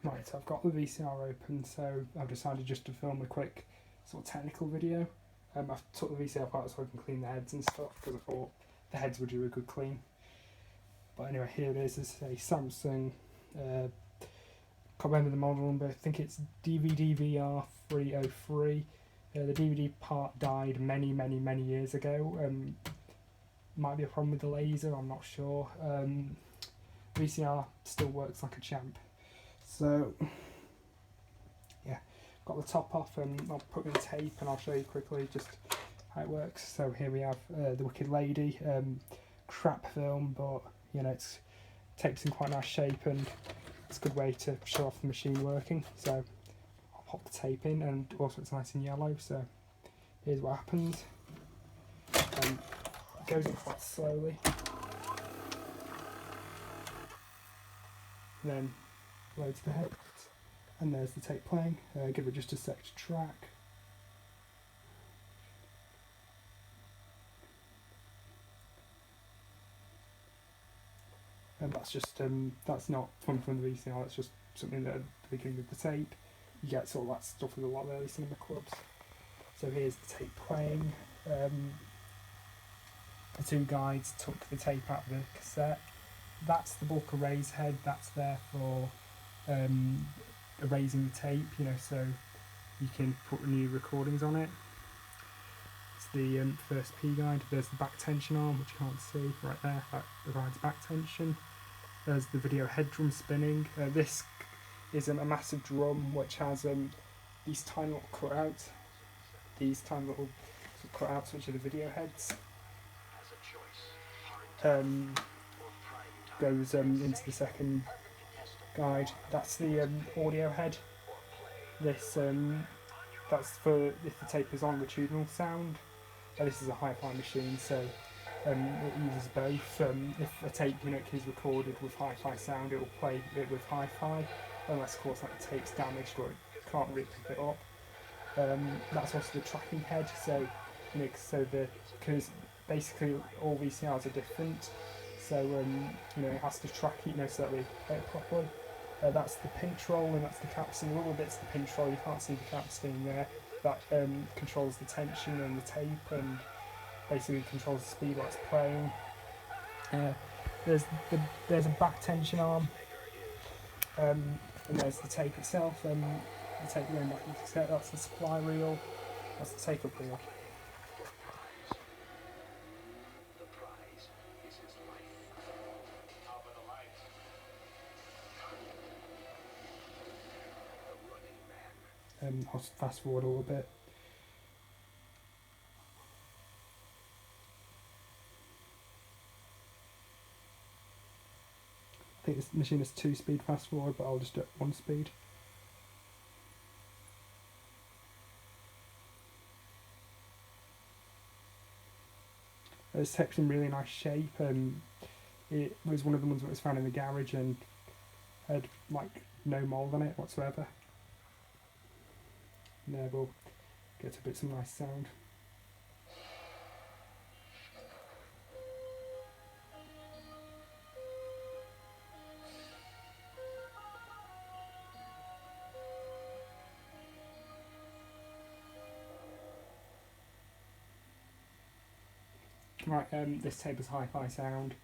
Right, so I've got the VCR open, so I've decided just to film a quick sort of technical video. I've took the VCR apart so I can clean the heads and stuff, because I thought the heads would do a good clean. But anyway, here it is. This is a Samsung, can't remember the model number, I think it's DVD VR303. The DVD part died many years ago. Might be a problem with the laser, I'm not sure. VCR still works like a champ. So, yeah, got the top off and I'll put in the tape and I'll show you quickly just how it works. So here we have The Wicked Lady, crap film, but you know, it's tape's in quite nice shape and it's a good way to show off the machine working. So I'll pop the tape in, and also it's nice and yellow, so here's what happens. It goes in quite slowly. Then loads the head, and there's the tape playing. Give it just a sec to track. And that's just that's not from the VCR. That's just something that at the beginning of the tape you get sort of that stuff with a lot of early cinema clubs. So here's the tape playing. The two guides took the tape out of the cassette. That's the bulk erase head. That's there for erasing the tape, you know, so you can put new recordings on it. It's the first P guide. There's the back tension arm, which you can't see right there. That provides back tension. There's the video head drum spinning. This is a massive drum which has these tiny little cutouts. These tiny little cutouts, which are the video heads. Goes into the second guide. That's the audio head. This that's for if the tape is longitudinal sound. This is a hi-fi machine, so it uses both. If a tape unit is recorded with hi-fi sound, it will play it with hi-fi, unless of course like the tape's damaged or it can't really pick it up. That's also the tracking head. So you know, because basically all VCRs are different. So you know, it has to track it, you know, so that they play it properly. That's the pinch roll, and that's the capstan. Little bits of the pinch roll, you can't see the capstan there. That controls the tension and the tape, and basically controls the speed while it's playing. There's a back tension arm, and there's the tape itself. The tape going back into the cassette. That's the supply reel. That's the take-up reel. I'll fast forward a little bit. I think this machine is 2-speed fast forward, but I'll just do it 1 speed. This tape's in really nice shape. It was one of the ones that was found in the garage and had like no mould on it whatsoever. And there we'll get a bit some nice sound. Right, this tape has hi-fi sound.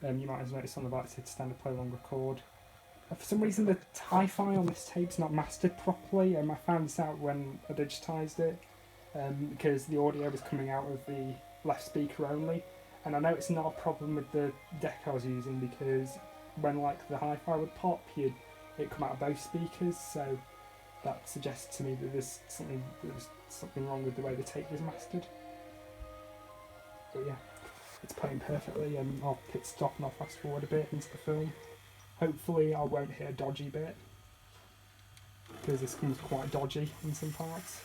You might have noticed on the back it said standard play long record. For some reason the hi-fi on this tape's not mastered properly. I found this out when I digitised it, because the audio was coming out of the left speaker only. And I know it's not a problem with the deck I was using, because when like the hi-fi would pop, it'd come out of both speakers, so that suggests to me that there's something wrong with the way the tape was mastered. But yeah, it's playing perfectly, and I'll hit stop and I'll fast forward a bit into the film. Hopefully I won't hit a dodgy bit, because this comes quite dodgy in some parts.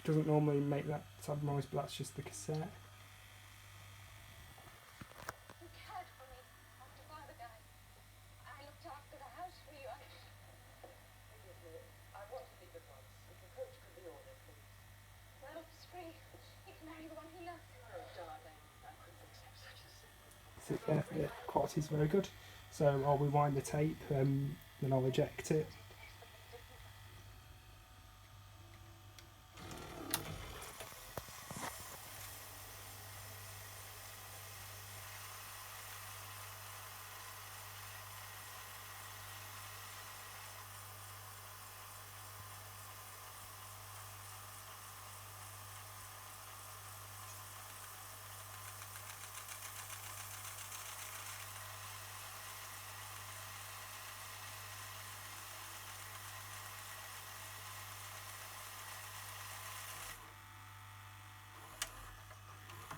Doesn't normally make that type of noise, but that's just the cassette. You cared for me after Father died. I looked after the house for you. So yeah, the quality is very good. So I'll rewind the tape, then I'll eject it.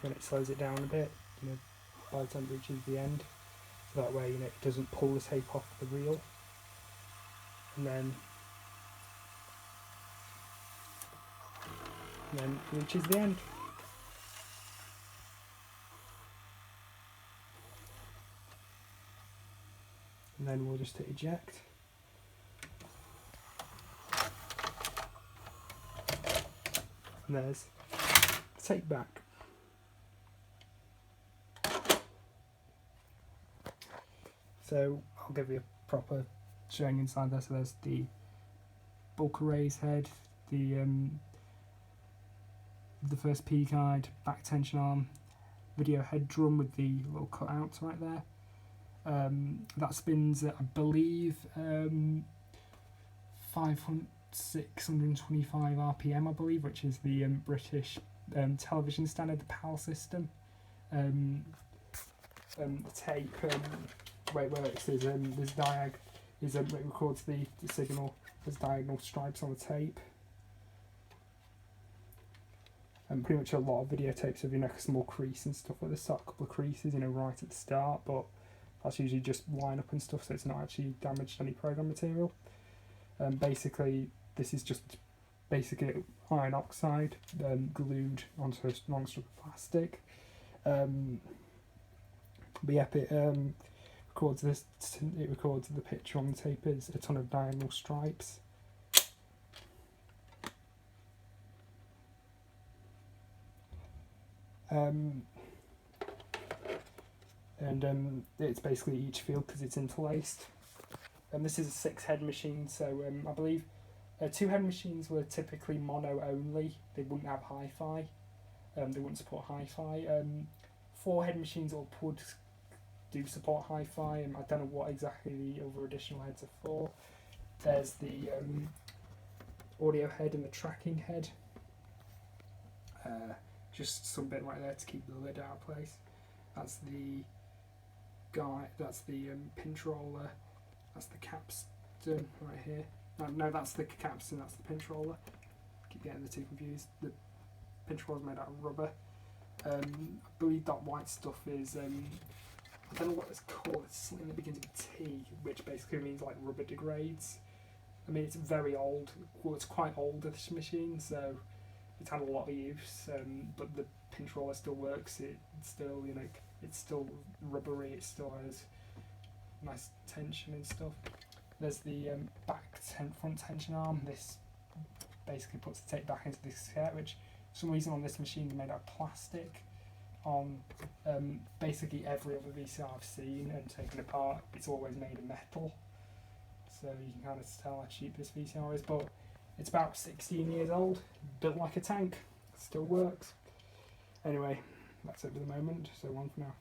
Then it slows it down a bit, by the time it reaches the end. So that way, it doesn't pull the tape off the reel. And then it reaches the end. And then we'll just hit eject. And there's the tape back. So I'll give you a proper showing inside there. So there's the bulk arrays head, the first P guide, back tension arm, video head drum with the little cutouts right there. That spins at, I believe, 625 RPM, I believe, which is the British television standard, the PAL system. The tape, it records the signal. There's diagonal stripes on the tape. And pretty much a lot of videotapes have a small crease and stuff, where there's a couple of creases, right at the start, but that's usually just line up and stuff, so it's not actually damaged any program material. Basically, this is just iron oxide glued onto a long strip of plastic. But yep, it records this. It records the picture on the tape is a ton of diagonal stripes. It's basically each field because it's interlaced. And this is a 6-head machine, so I believe 2-head machines were typically mono only. They wouldn't have hi-fi. They wouldn't support hi-fi. 4-head machines would do support hi-fi, and I don't know what exactly the other additional heads are for. There's the audio head and the tracking head. Just some bit right there to keep the lid out of place. That's the pinch roller. That's the capstan right here. No, that's the capstan. That's the pinch roller. Keep getting the two confused. The pinch roller is made out of rubber. I believe that white stuff is I don't know what it's called. It's something that begins with T, which basically means like rubber degrades. I mean, it's very old. Well, it's quite old, this machine, so it's had a lot of use. But the pinch roller still works. It's still, it's still rubbery. It still has nice tension and stuff. There's the front tension arm. This basically puts the tape back into the cassette, which for some reason on this machine is made out of plastic. On basically every other VCR I've seen and taken apart, it's always made of metal. So you can kind of tell how cheap this VCR is, but it's about 16 years old, built like a tank, still works. Anyway, that's it for the moment, so one for now.